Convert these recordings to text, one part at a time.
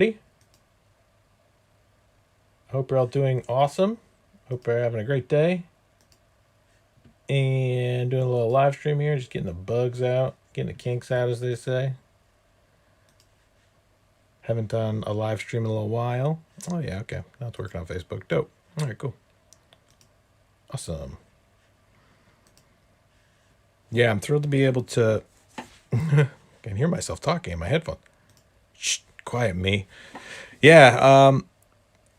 I hope you're all doing awesome. Hope you're having a great day. And doing a little live stream here, just getting the bugs out, getting the kinks out, as they say. Haven't done a live stream in a little while. Oh, yeah, okay. Now it's working on Facebook. Dope. All right, cool. Awesome. Yeah, I'm thrilled to be able to. I can hear myself talking in my headphone. Shh, quiet me. Yeah,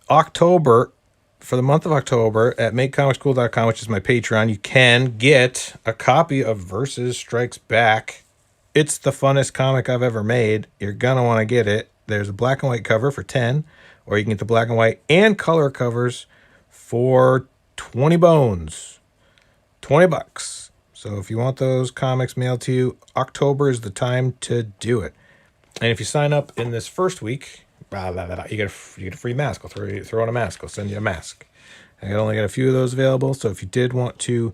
October, for the month of October at makecomicscool.com, which is my Patreon, you can get a copy of Versus Strikes Back. It's the funnest comic I've ever made. You're going to want to get it. There's a black and white cover for 10, or you can get the black and white and color covers for 20 bones. 20 bucks. So if you want those comics mailed to you, October is the time to do it. And if you sign up in this first week, you get a free mask. I'll throw in a mask. I'll send you a mask. I only got a few of those available. So if you did want to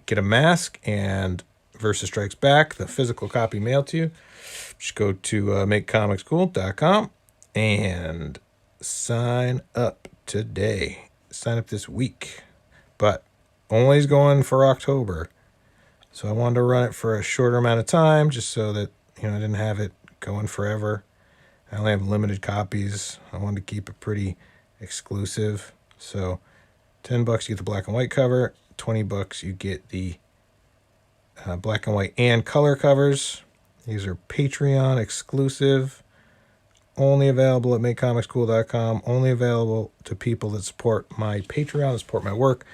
get a mask and Versus Strikes Back, the physical copy mailed to you, just go to makecomicscool.com and sign up today. Sign up this week. But only is going for October. So I wanted to run it for a shorter amount of time just so that, I didn't have it going forever. I only have limited copies. I wanted to keep it pretty exclusive. So $10 you get the black and white cover. $20 you get the black and white and color covers. These are Patreon exclusive. Only available at makecomicscool.com. Only available to people that support my Patreon, that support my work.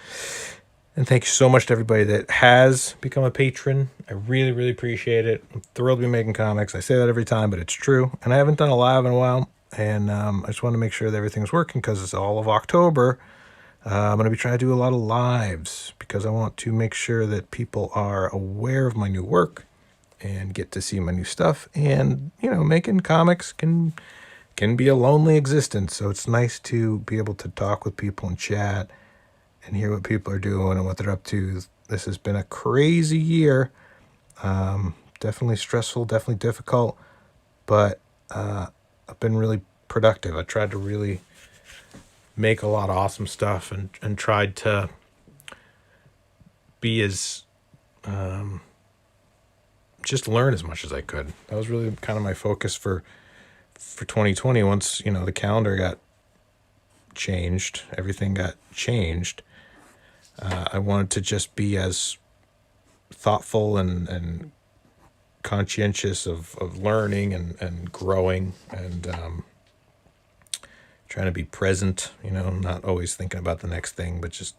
And thank you so much to everybody that has become a patron. I really, really appreciate it. I'm thrilled to be making comics. I say that every time, but it's true. And I haven't done a live in a while. And I just want to make sure that everything's working because it's all of October. I'm going to be trying to do a lot of lives because I want to make sure that people are aware of my new work and get to see my new stuff. And, making comics can be a lonely existence. So it's nice to be able to talk with people and chat and hear what people are doing and what they're up to. This has been a crazy year. Definitely stressful, definitely difficult, but I've been really productive. I tried to really make a lot of awesome stuff and tried to be as just learn as much as I could. That was really kind of my focus for 2020. Once, the calendar got changed, everything got changed. I wanted to just be as thoughtful and conscientious of learning and growing and trying to be present, not always thinking about the next thing, but just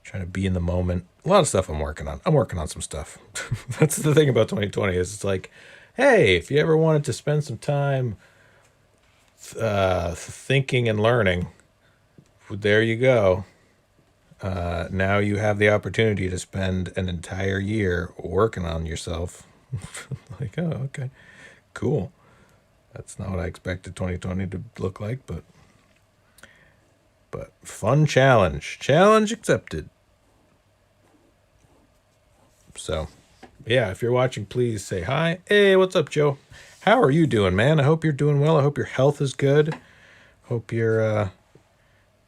trying to be in the moment. A lot of stuff I'm working on. I'm working on some stuff. That's the thing about 2020 is it's like, hey, if you ever wanted to spend some time thinking and learning, there you go. Now you have the opportunity to spend an entire year working on yourself. Like, oh, okay, cool. That's not what I expected 2020 to look like, but fun challenge accepted. So, yeah, if you're watching, please say hi. Hey, what's up, Joe? How are you doing, man? I hope you're doing well. I hope your health is good. Hope you're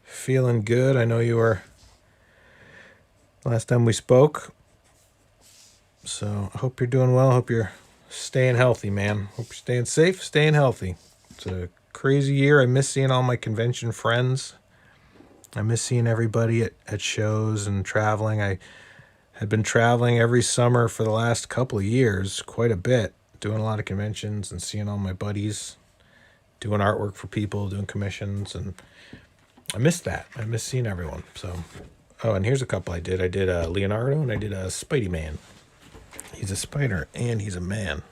feeling good. I know you were last time we spoke. So I hope you're doing well. I hope you're staying healthy, man. Hope you're staying safe, staying healthy. It's a crazy year. I miss seeing all my convention friends. I miss seeing everybody at shows and traveling. I had been traveling every summer for the last couple of years, quite a bit, doing a lot of conventions and seeing all my buddies, doing artwork for people, doing commissions, and I miss that. I miss seeing everyone. So, oh, and here's a couple I did. I did a Leonardo and I did a Spidey Man. He's a spider and he's a man.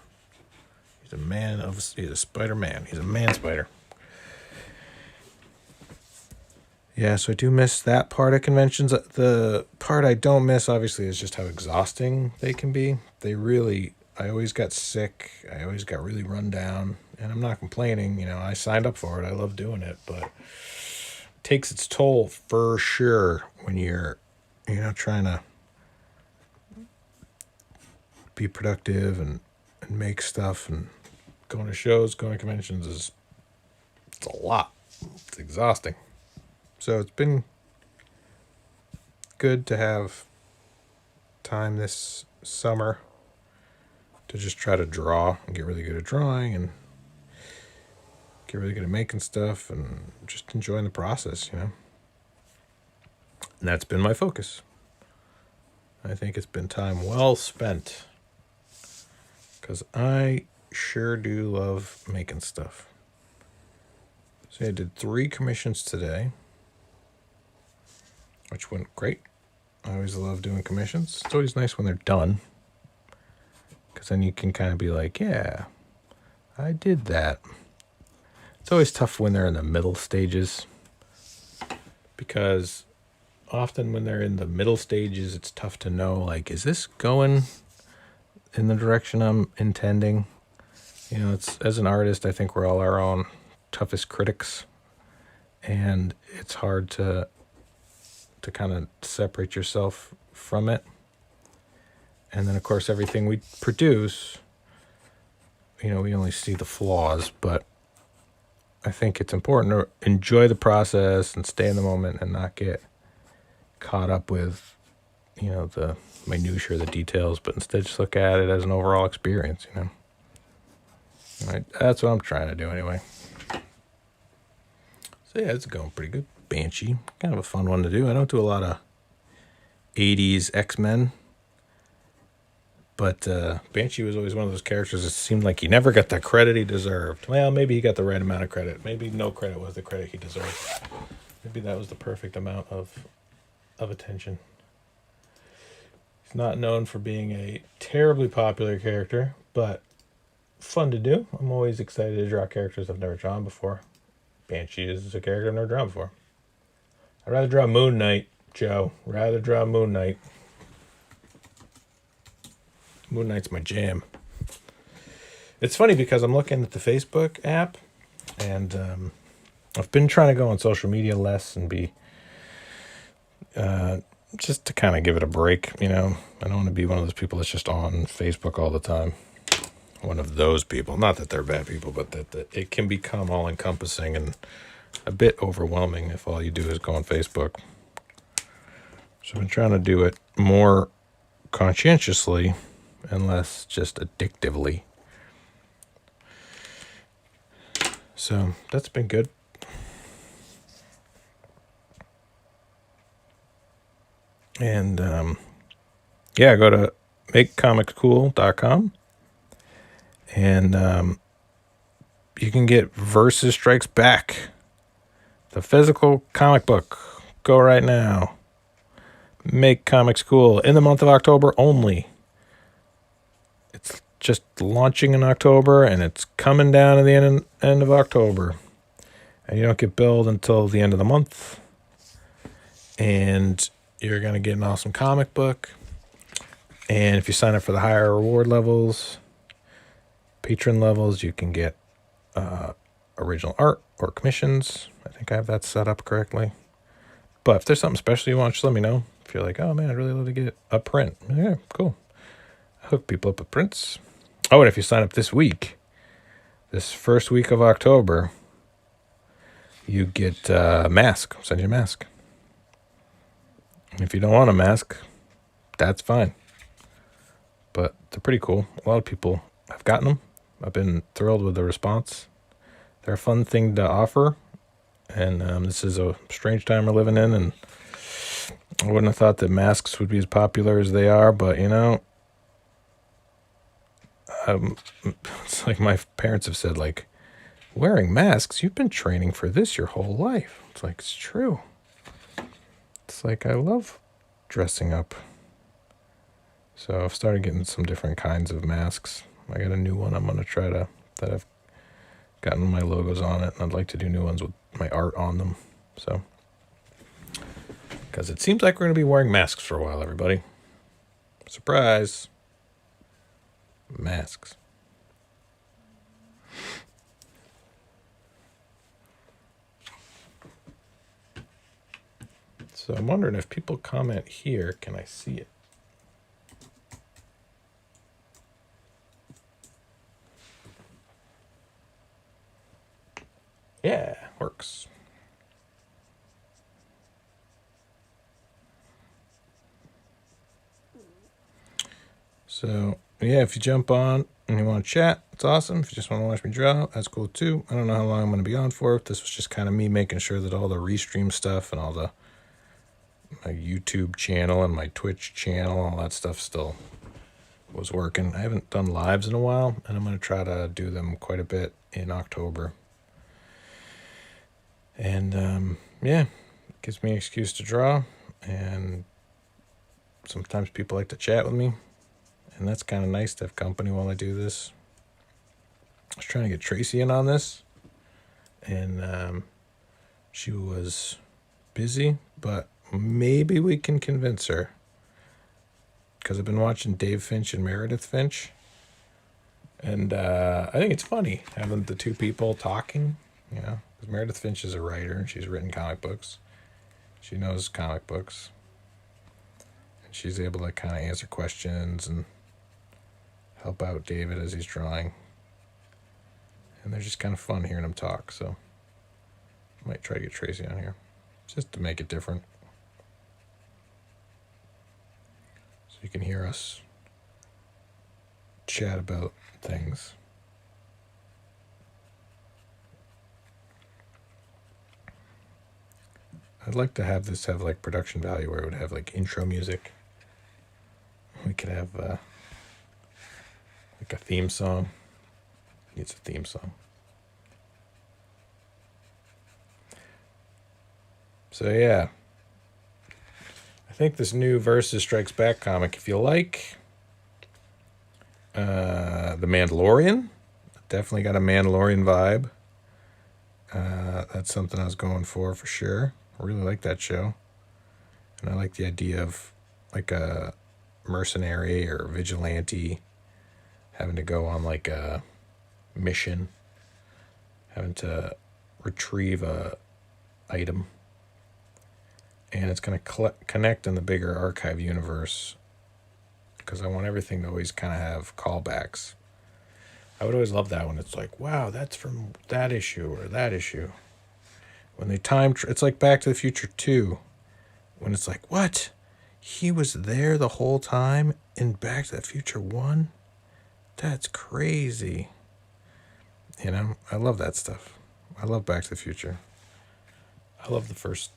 He's a Spider-Man. He's a man spider. Yeah, so I do miss that part of conventions. The part I don't miss, obviously, is just how exhausting they can be. I always got sick. I always got really run down. And I'm not complaining. I signed up for it. I love doing it. But it takes its toll for sure when you're, trying to be productive and make stuff and going to shows, going to conventions it's a lot. It's exhausting. So it's been good to have time this summer to just try to draw and get really good at drawing and get really good at making stuff and just enjoying the process, And that's been my focus. I think it's been time well spent because I sure do love making stuff. So I did 3 commissions today, which went great. I always love doing commissions. It's always nice when they're done because then you can kind of be like, yeah, I did that. It's always tough when they're in the middle stages because often when they're in the middle stages, it's tough to know, like, is this going in the direction I'm intending? It's, as an artist, I think we're all our own toughest critics, and it's hard to kind of separate yourself from it. And then, of course, everything we produce, we only see the flaws, but I think it's important to enjoy the process and stay in the moment and not get caught up with, the minutiae or the details, but instead just look at it as an overall experience, Right? That's what I'm trying to do anyway. So yeah, it's going pretty good. Banshee, kind of a fun one to do. I don't do a lot of 80s X-Men, but Banshee was always one of those characters that seemed like he never got the credit he deserved. Well, maybe he got the right amount of credit. Maybe no credit was the credit he deserved. Maybe that was the perfect amount of attention. He's not known for being a terribly popular character, but fun to do. I'm always excited to draw characters I've never drawn before. Banshee is a character I've never drawn before. I'd rather draw Moon Knight, Joe. Rather draw Moon Knight. Moon Knight's my jam. It's funny because I'm looking at the Facebook app, and I've been trying to go on social media less and be just to kind of give it a break. I don't want to be one of those people that's just on Facebook all the time. One of those people. Not that they're bad people, but that it can become all-encompassing and a bit overwhelming if all you do is go on Facebook. So I've been trying to do it more conscientiously and less just addictively. So that's been good. And go to makecomicscool.com and you can get Versus Strikes Back, the physical comic book. Go right now. Make Comics Cool in the month of October only. It's just launching in October and it's coming down at the end of October. And you don't get billed until the end of the month. And you're going to get an awesome comic book. And if you sign up for the higher reward levels, patron levels, you can get original art or commissions. I think I have that set up correctly. But if there's something special you want, just let me know. If you're like, oh man, I'd really love to get a print. Yeah, cool. I hook people up with prints. Oh, and if you sign up this week, this first week of October, you get a mask. I'll send you a mask. If you don't want a mask, that's fine. But they're pretty cool. A lot of people have gotten them. I've been thrilled with the response. They're a fun thing to offer. And this is a strange time we're living in. And I wouldn't have thought that masks would be as popular as they are. But, it's like my parents have said, like, wearing masks, you've been training for this your whole life. It's like, it's true. It's like, I love dressing up. So I've started getting some different kinds of masks. I got a new one I'm going to try that I've gotten my logos on it. And I'd like to do new ones with my art on them. So, because it seems like we're going to be wearing masks for a while, everybody. Surprise. Masks. So I'm wondering if people comment here, can I see it? Yeah, works. So, yeah, if you jump on and you want to chat, it's awesome. If you just want to watch me draw, that's cool too. I don't know how long I'm going to be on for. This was just kind of me making sure that all the restream stuff and all my YouTube channel and my Twitch channel, all that stuff still was working. I haven't done lives in a while, and I'm going to try to do them quite a bit in October. And yeah, it gives me an excuse to draw, and sometimes people like to chat with me, and that's kind of nice to have company while I do this. I was trying to get Tracy in on this, and she was busy, but maybe we can convince her, because I've been watching Dave Finch and Meredith Finch, and I think it's funny having the two people talking, you know, because Meredith Finch is a writer and she's written comic books. She knows comic books, and she's able to kind of answer questions and help out David as he's drawing. And they're just kind of fun hearing them talk, so I might try to get Tracy on here just to make it different, so you can hear us chat about things. I'd like to have this have like production value where it would have like intro music. We could have like a theme song. It's a theme song. So yeah, I think this new Versus Strikes Back comic, if you like The Mandalorian, definitely got a Mandalorian vibe. That's something I was going for sure. I really like that show. And I like the idea of like a mercenary or vigilante having to go on like a mission, having to retrieve a item. And it's going to connect in the bigger archive universe, because I want everything to always kind of have callbacks. I would always love that when it's like, wow, that's from that issue or that issue. When they it's like Back to the Future 2, when it's like, what? He was there the whole time in Back to the Future 1? That's crazy. You know, I love that stuff. I love Back to the Future. I love the first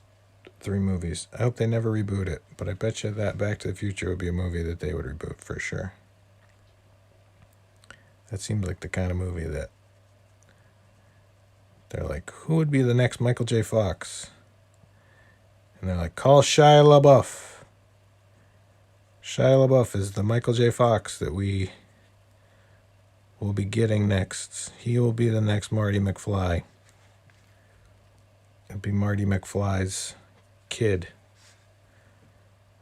3 movies. I hope they never reboot it, but I bet you that Back to the Future would be a movie that they would reboot for sure. That seems like the kind of movie that they're like, who would be the next Michael J. Fox? And they're like, call Shia LaBeouf. Shia LaBeouf is the Michael J. Fox that we will be getting next. He will be the next Marty McFly. It'll be Marty McFly's kid.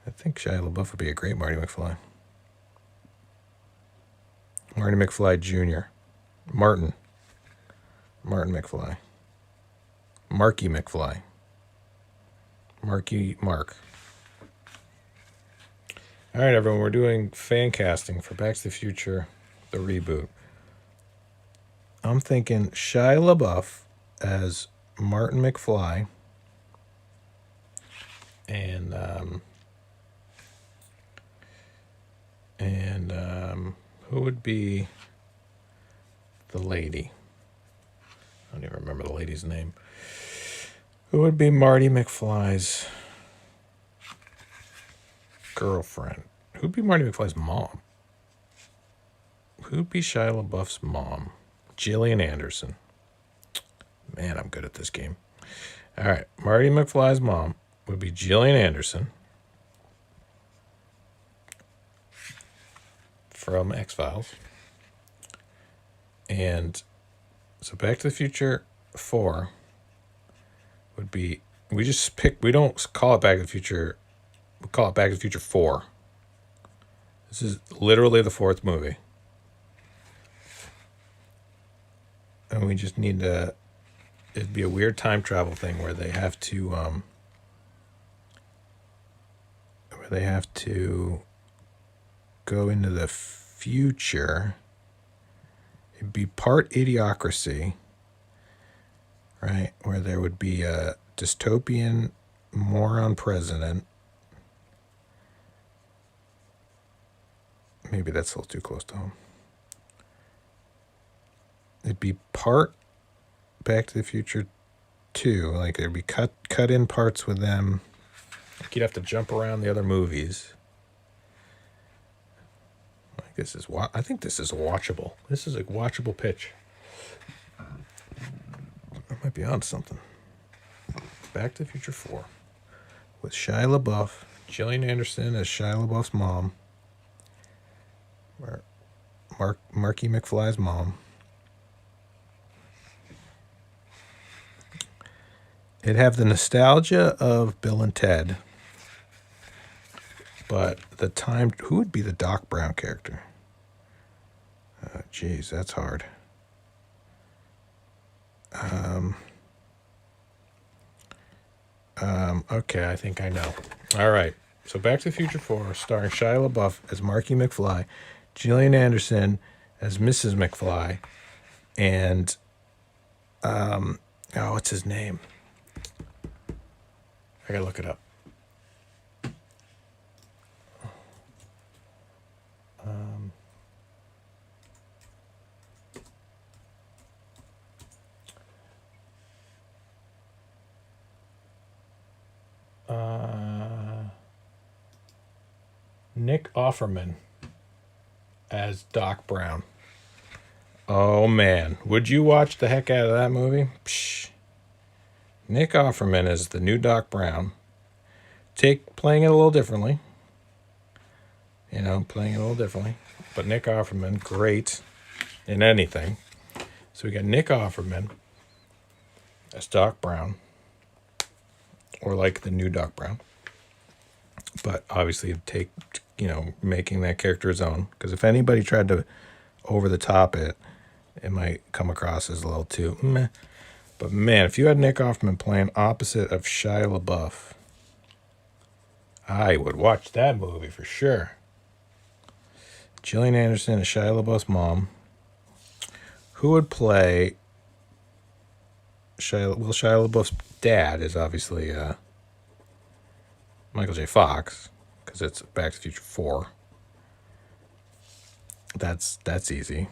I think Shia LaBeouf would be a great Marty McFly. Marty McFly Jr. Martin McFly. Marky McFly. Mark. All right, everyone, we're doing fan casting for Back to the Future, the reboot. I'm thinking Shia LaBeouf as Martin McFly, and who would be the lady? I don't even remember the lady's name. Who would be Marty McFly's girlfriend? Who'd be Marty McFly's mom? Who'd be Shia LaBeouf's mom? Gillian Anderson. Man, I'm good at this game. All right, Marty McFly's mom would be Gillian Anderson from X-Files. And so Back to the Future 4 would be, we don't call it Back to the Future, we call it Back to the Future 4. This is literally the 4th movie. And we just need to, it'd be a weird time travel thing where they have to go into the future. It'd be part Idiocracy, right? right? Where there would be a dystopian moron president. Maybe that's a little too close to home. It'd be part Back to the Future 2. Like, there'd be cut in parts with them. Like, you'd have to jump around the other movies. Like, I think this is watchable. This is a watchable pitch. I might be on something. Back to the Future 4 with Shia LaBeouf, Gillian Anderson as Shia LaBeouf's mom, Marky McFly's mom. It'd have the nostalgia of Bill and Ted, but the time. Who would be the Doc Brown character? Geez, that's hard. Okay, I think I know. All right. So Back to the Future 4, starring Shia LaBeouf as Marky McFly, Gillian Anderson as Mrs. McFly, and what's his name? I gotta look it up. Nick Offerman as Doc Brown. Oh man, would you watch the heck out of that movie? Psh. Nick Offerman is the new Doc Brown. Playing it a little differently. Playing it a little differently. But Nick Offerman, great in anything. So we got Nick Offerman as Doc Brown. Or like the new Doc Brown. But obviously making that character his own. Because if anybody tried to over the top it might come across as a little too meh. But man, if you had Nick Offerman playing opposite of Shia LaBeouf, I would watch that movie for sure. Gillian Anderson and Shia LaBeouf's mom. Who would play Shia LaBeouf's dad is obviously Michael J. Fox, because it's Back to the Future 4. That's easy. You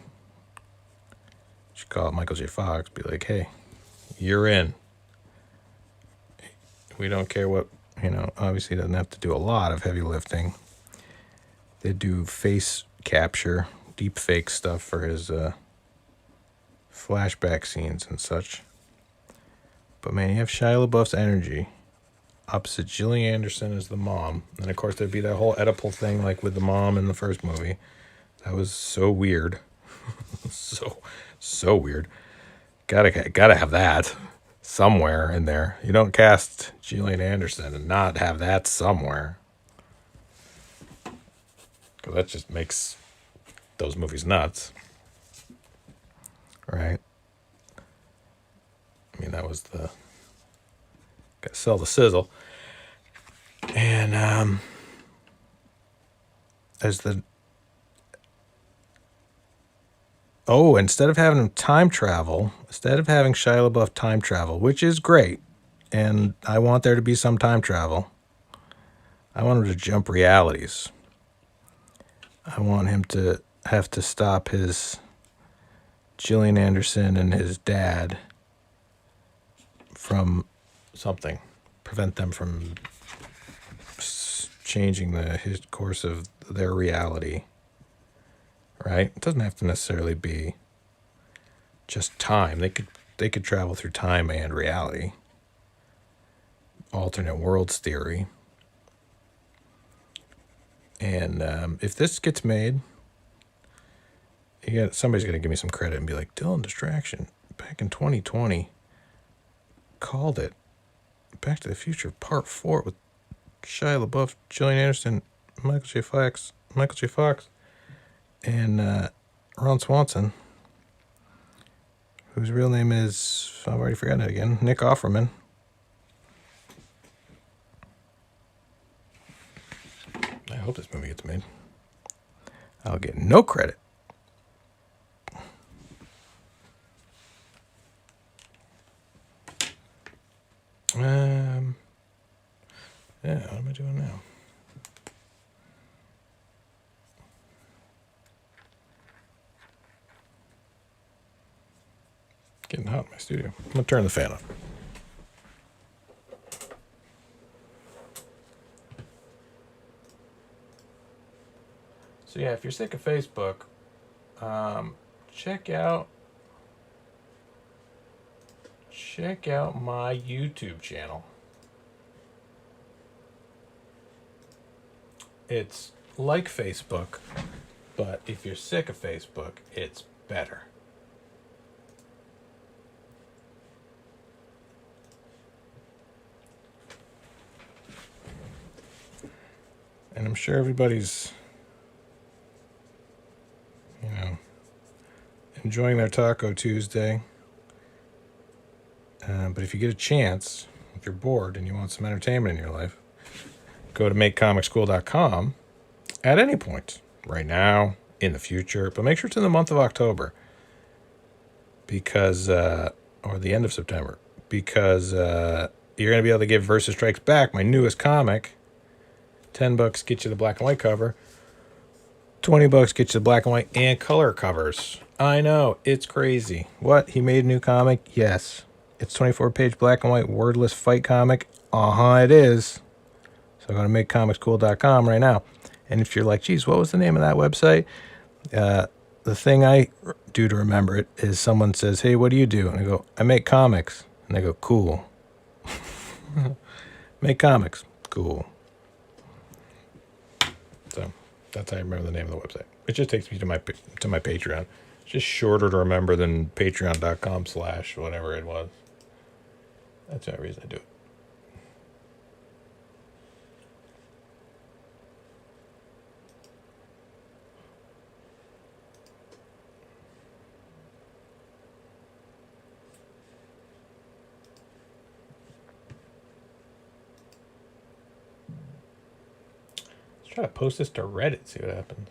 should call it Michael J. Fox, be like, hey, you're in. We don't care what, obviously he doesn't have to do a lot of heavy lifting. They do face capture, deep fake stuff for his flashback scenes and such. But man, you have Shia LaBeouf's energy opposite Gillian Anderson as the mom. And of course there'd be that whole Oedipal thing like with the mom in the first movie. That was so weird. so weird. Gotta have that somewhere in there. You don't cast Gillian Anderson and not have that somewhere. Because that just makes those movies nuts. Right? I mean, that was the... Gotta sell the sizzle. And as the... Oh, instead of having him time travel, instead of having Shia LaBeouf time travel, which is great, and I want there to be some time travel, I want him to jump realities. I want him to have to stop his Gillian Anderson and his dad from something, prevent them from changing his course of their reality. Right? It doesn't have to necessarily be just time. They could travel through time and reality. Alternate worlds theory. And if this gets made, somebody's going to give me some credit and be like, Dylan Distraction, back in 2020, called it Back to the Future Part 4 with Shia LaBeouf, Gillian Anderson, Michael J. Fox, and Ron Swanson, whose real name is, I've already forgotten it again, Nick Offerman. I hope this movie gets made. I'll get no credit. Yeah, what am I doing now? Getting hot in my studio. I'm going to turn the fan off. So yeah, if you're sick of Facebook, check out my YouTube channel. It's like Facebook, but if you're sick of Facebook, it's better. And I'm sure everybody's, enjoying their Taco Tuesday. But if you get a chance, if you're bored and you want some entertainment in your life, go to makecomicschool.com at any point, right now, in the future. But make sure it's in the month of October, because, or the end of September, because you're going to be able to give Versus Strikes Back, my newest comic. $10 get you the black and white cover. $20 get you the black and white and color covers. I know, it's crazy. What? He made a new comic? Yes. It's 24-page black and white wordless fight comic. It is. So go to makecomicscool.com right now. And if you're like, geez, what was the name of that website? The thing I do to remember it is someone says, hey, what do you do? And I go, I make comics. And they go, cool. Make comics. Cool. So that's how I remember the name of the website. It just takes me to my Patreon. It's just shorter to remember than patreon.com/ whatever it was. That's the only reason I do it. Let's try to post this to Reddit, see what happens.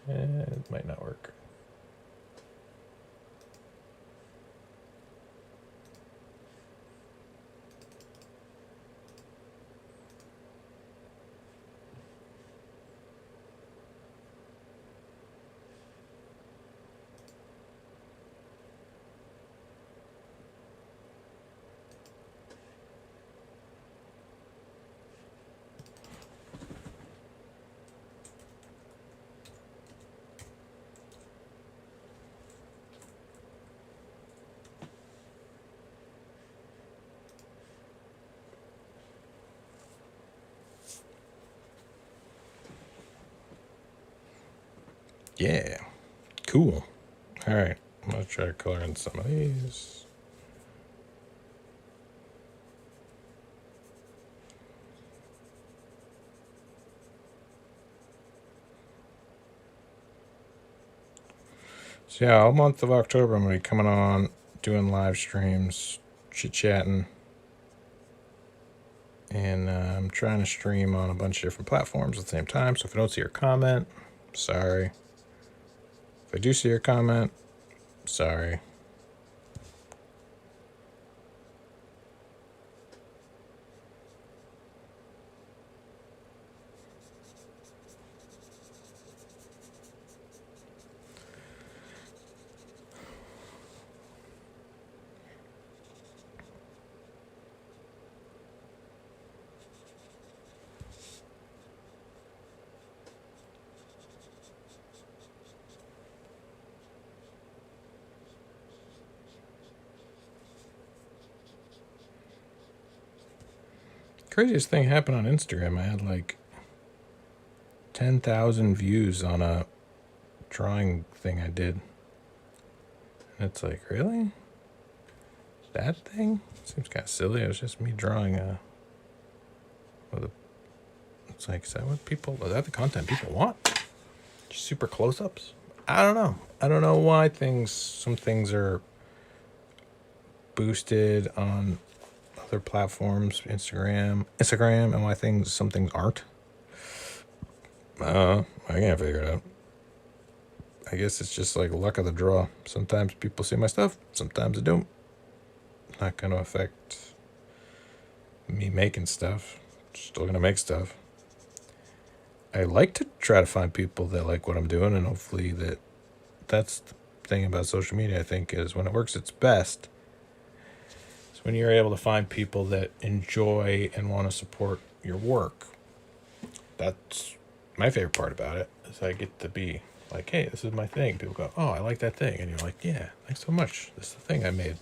It might not work. Yeah. Cool. All right. I'm going to try to color in some of these. So yeah, all month of October I'm going to be coming on, doing live streams, chit-chatting. And I'm trying to stream on a bunch of different platforms at the same time. So if I don't see your comment, sorry. If I do see your comment, sorry. Craziest thing happened on Instagram. I had like 10,000 views on a drawing thing I did. And it's like, really? That thing? Seems kind of silly. It was just me drawing it's like, is that the content people want? Just super close-ups? I don't know. I don't know why some things are boosted on other platforms, Instagram, and why some things aren't. I can't figure it out. I guess it's just like luck of the draw. Sometimes people see my stuff, sometimes they don't. Not going to affect me making stuff. Still going to make stuff. I like to try to find people that like what I'm doing, and hopefully that's the thing about social media, I think, is when it works its best. It's when you're able to find people that enjoy and want to support your work. That's my favorite part about it, is I get to be like, hey, this is my thing. People go, oh, I like that thing. And you're like, yeah, thanks so much. This is the thing I made.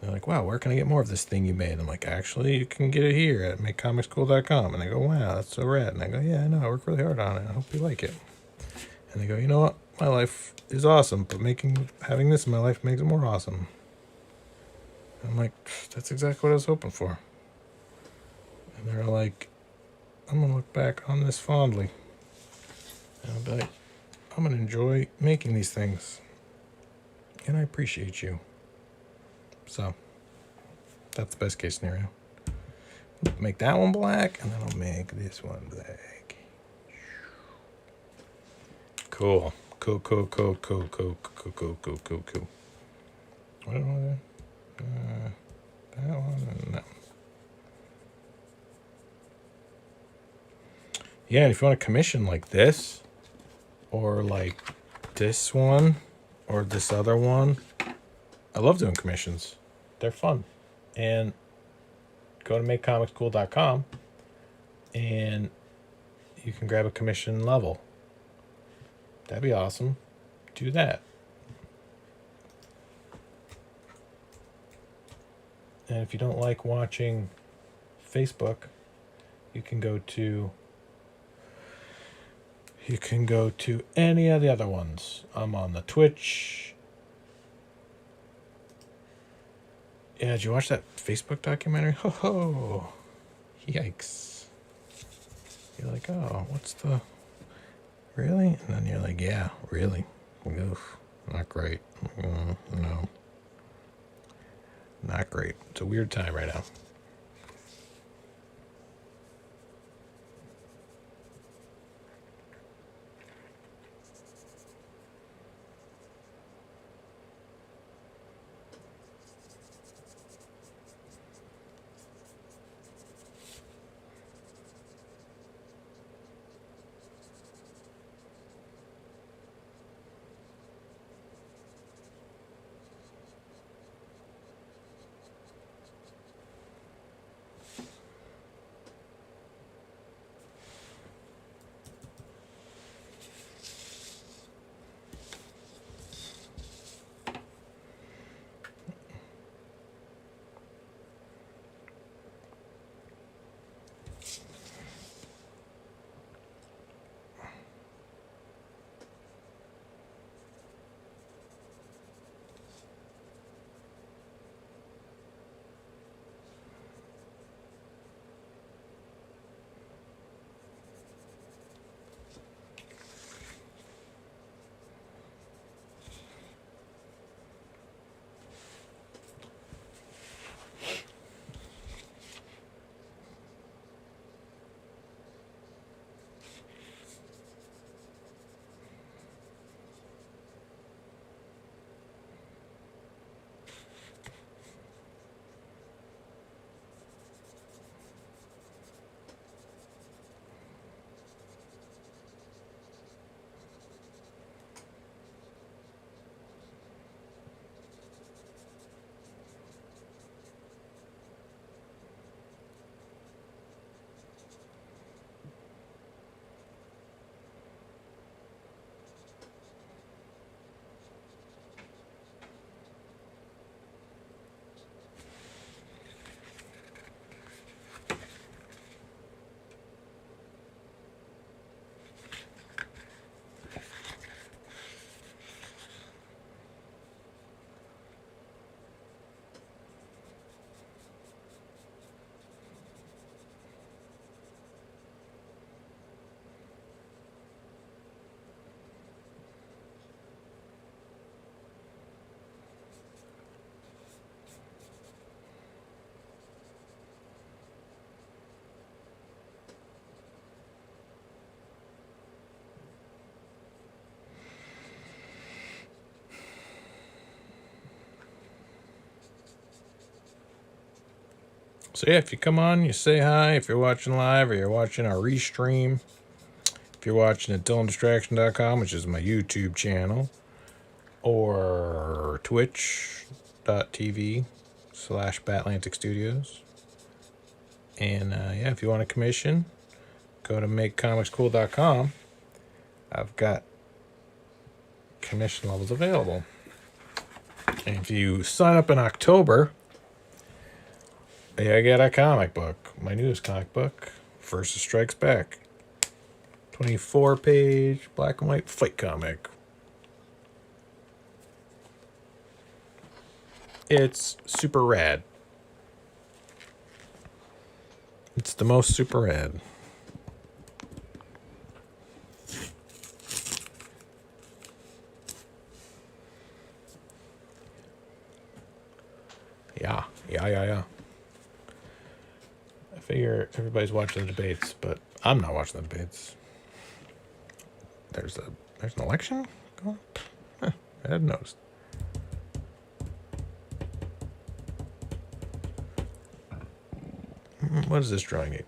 They're like, wow, where can I get more of this thing you made? I'm like, actually, you can get it here at makecomicschool.com. And they go, wow, that's so rad. And I go, yeah, I know, I work really hard on it. I hope you like it. And they go, you know what? My life is awesome, but having this in my life makes it more awesome. And I'm like, that's exactly what I was hoping for. And they're like, I'm going to look back on this fondly. And I'll be like, I'm going to enjoy making these things. And I appreciate you. So, that's the best case scenario. Make that one black, and then I'll make this one black. Cool. Cool. What am I doing? That one? No. Yeah, and if you want to commission like this, or like this one, or this other one, I love doing commissions. They're fun. And go to makecomicschool.com and you can grab a commission level. That'd be awesome. Do that. And if you don't like watching Facebook, you can go to any of the other ones. I'm on the Twitch. Yeah, did you watch that Facebook documentary? Ho ho. Yikes. You're like, oh, really? And then you're like, yeah, really? Oof, not great. No. Not great. It's a weird time right now. So yeah, if you come on, you say hi. If you're watching live or you're watching our restream, if you're watching at DylanDistraction.com, which is my YouTube channel, or twitch.tv/Batlantic Studios. And yeah, if you want a commission, go to makecomicscool.com. I've got commission levels available. And if you sign up in October, I get a comic book, my newest comic book, Versus Strikes Back. 24-page black and white fight comic. It's super rad. It's the most super rad. Yeah. I figure everybody's watching the debates, but I'm not watching the debates. There's an election going on? Huh, I hadn't noticed. What is this drawing?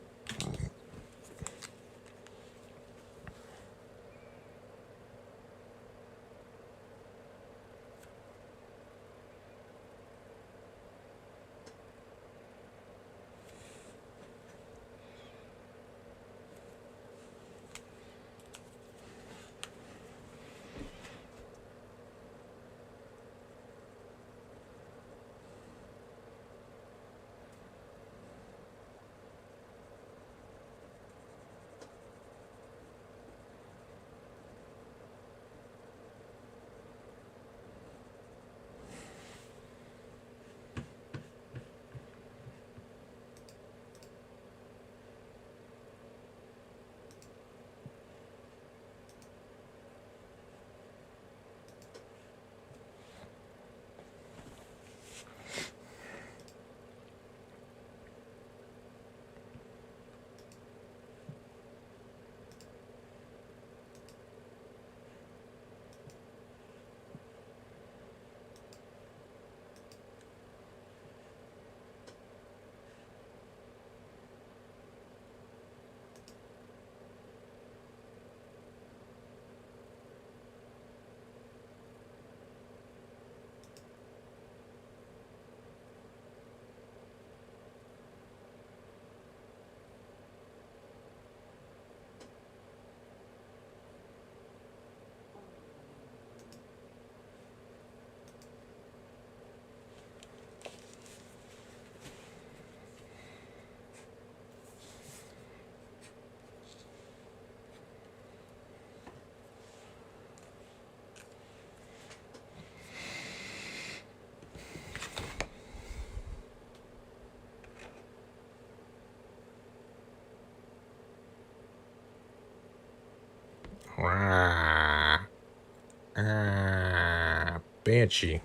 Banshee.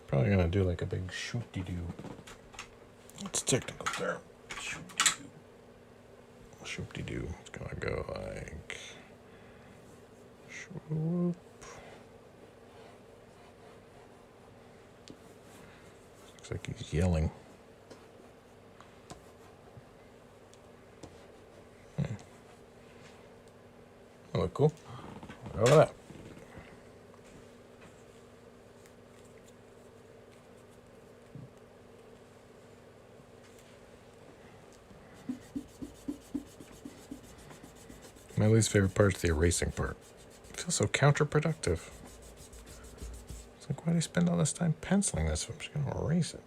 Probably gonna do like a big shoot-de-doo. It's a technical term. Shoot-de-doo. Shoot-de-doo. It's gonna go like... Shoop. Looks like he's yelling. That look cool. Go with that. My least favorite part is the erasing part. It feels so counterproductive. It's like, why do you spend all this time penciling this if I'm just going to erase it?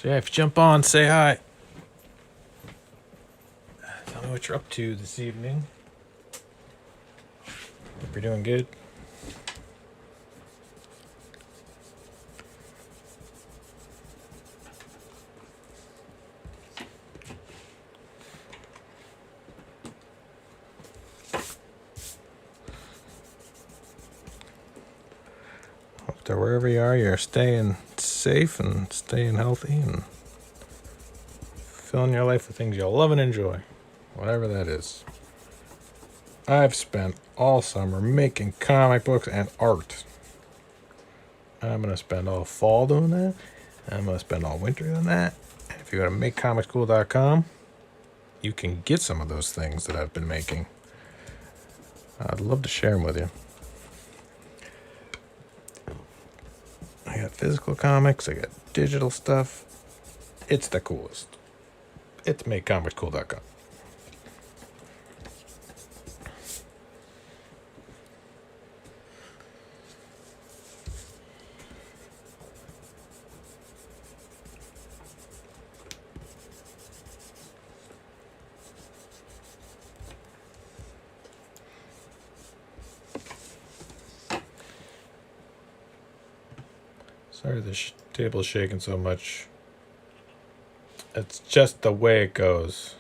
So yeah, if you jump on, say hi. Tell me what you're up to this evening. Hope you're doing good. Hope that wherever you are, you're staying safe and staying healthy and Filling your life with things you'll love and enjoy. Whatever that is. I've spent all summer making comic books and art. I'm going to spend all fall doing that. I'm going to spend all winter doing that. And if you go to makecomicscool.com, you can get some of those things that I've been making. I'd love to share them with you. I got physical comics. I got digital stuff. It's the coolest. It's makecomicscool.com. Sorry the table's shaking so much. It's just the way it goes.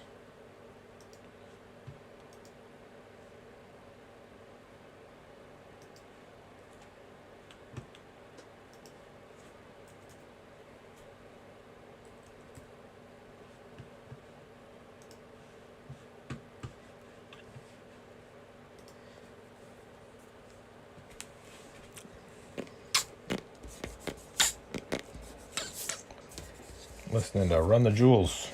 Listening to Run the Jewels.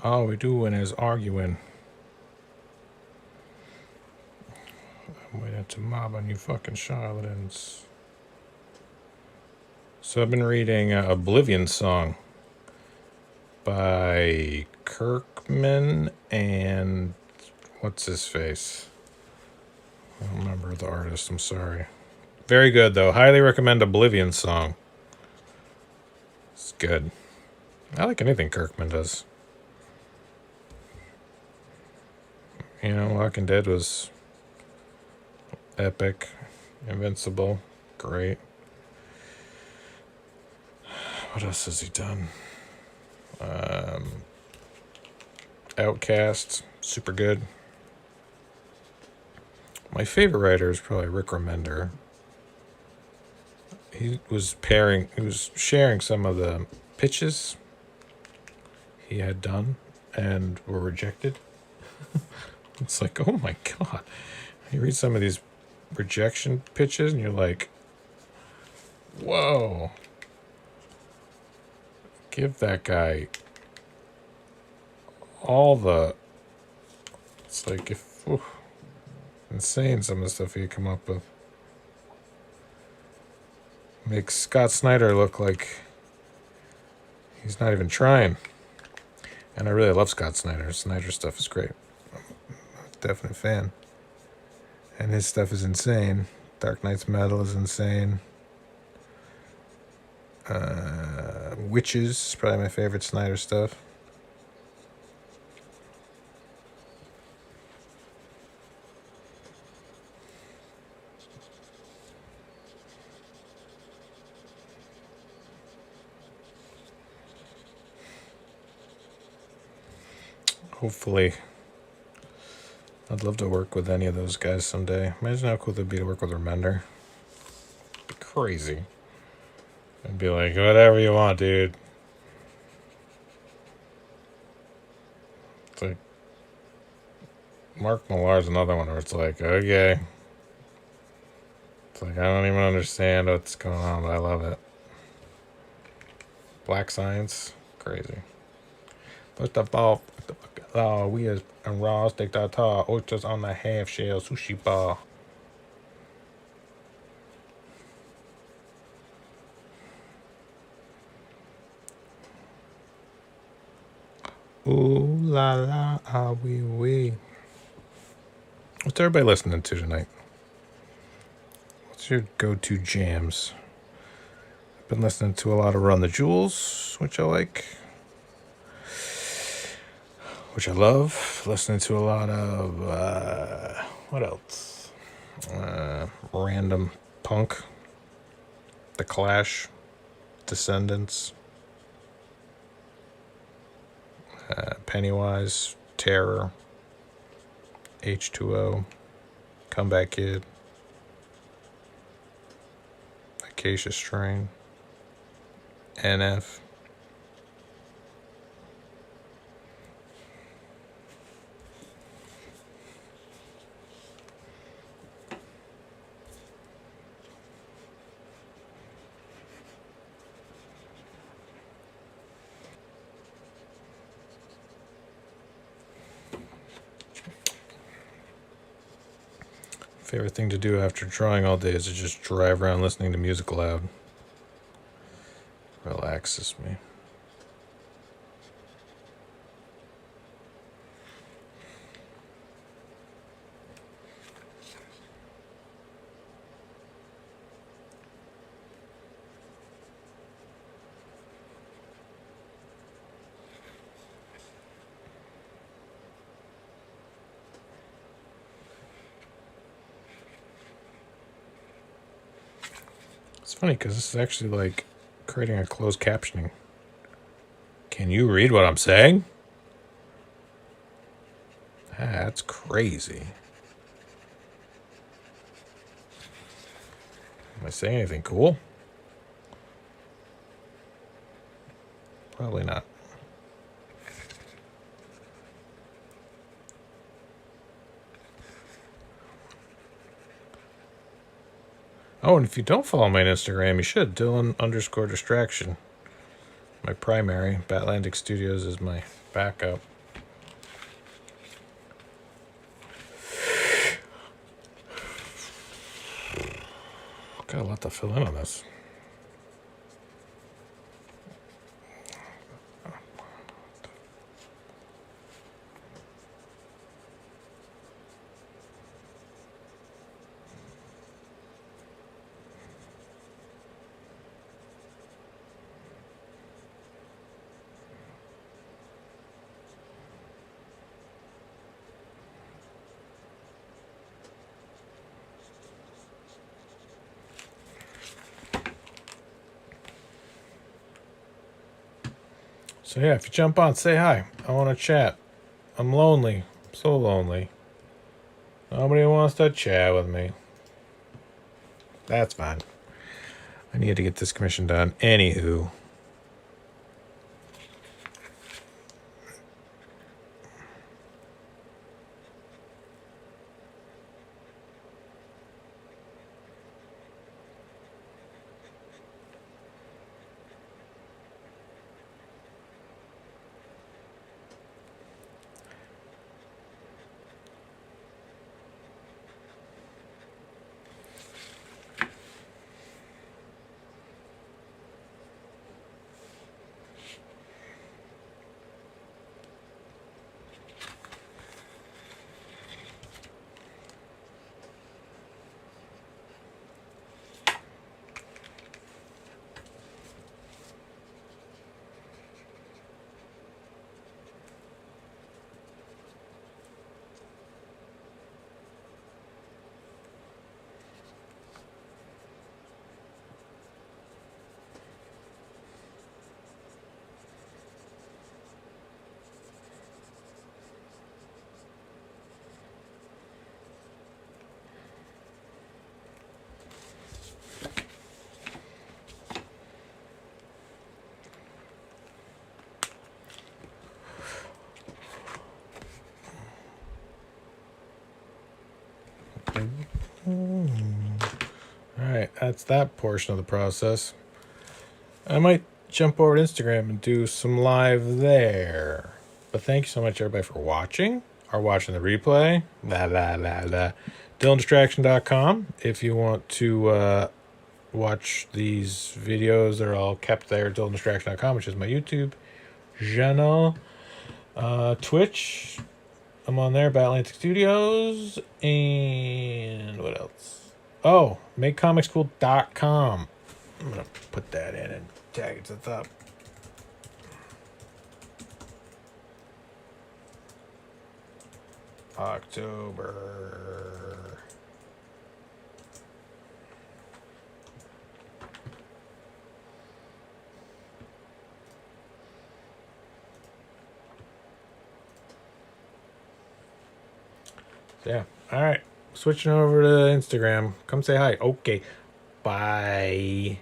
All we doing is arguing. I'm waiting to mob on you fucking charlatans. So I've been reading Oblivion Song by Kirkman and what's his face? I don't remember the artist, I'm sorry. Very good though. Highly recommend Oblivion Song. It's good. I like anything Kirkman does. You know, Walking Dead was epic. Invincible. Great. What else has he done? Outcast. Super good. My favorite writer is probably Rick Remender. He was sharing some of the pitches he had done and were rejected. It's like, oh my God. You read some of these rejection pitches and you're like, whoa. Give that guy all the... It's like, insane some of the stuff he come up with. Makes Scott Snyder look like he's not even trying. And I really love Scott Snyder. Snyder's stuff is great. I'm a definite fan. And his stuff is insane. Dark Knight's Metal is insane. Witches is probably my favorite Snyder stuff. Hopefully. I'd love to work with any of those guys someday. Imagine how cool it'd be to work with Remender. It'd be crazy. I'd be like, whatever you want, dude. It's like Mark Millar's another one where it's like, okay. It's like, I don't even understand what's going on, but I love it. Black Science, crazy. First of all, we as and raw steak tartare, oysters on the half shell sushi bar. Ooh la la, ah wee wee. What's everybody listening to tonight? What's your go-to jams? I've been listening to a lot of Run the Jewels, which I like. which I love. Listening to a lot of, what else? Random punk, The Clash, Descendants, Pennywise, Terror, H2O, Comeback Kid, Acacia Strain, NF. Favorite thing to do after drawing all day is to just drive around listening to music loud. Relaxes me. It's funny because this is actually like creating a closed captioning. Can you read what I'm saying? That's crazy. Am I saying anything cool? Probably not. Oh, and if you don't follow me on Instagram, you should. Dylan_distraction. My primary. Batlantic Studios is my backup. Got a lot to fill in on this. So yeah, if you jump on, say hi. I want to chat. I'm lonely. I'm so lonely. Nobody wants to chat with me. That's fine. I need to get this commission done. Anywho. Alright, that's that portion of the process. I might jump over to Instagram and do some live there. But thank you so much, everybody, for watching or watching the replay. DylanDistraction.com. If you want to watch these videos, they're all kept there at DylanDistraction.com, which is my YouTube channel. Twitch, I'm on there, Batlantic Studios. And what else? Oh, MakeComicsCool.com. I'm going to put that in and tag it to the top. October. So yeah. All right. Switching over to Instagram. Come say hi. Okay. Bye.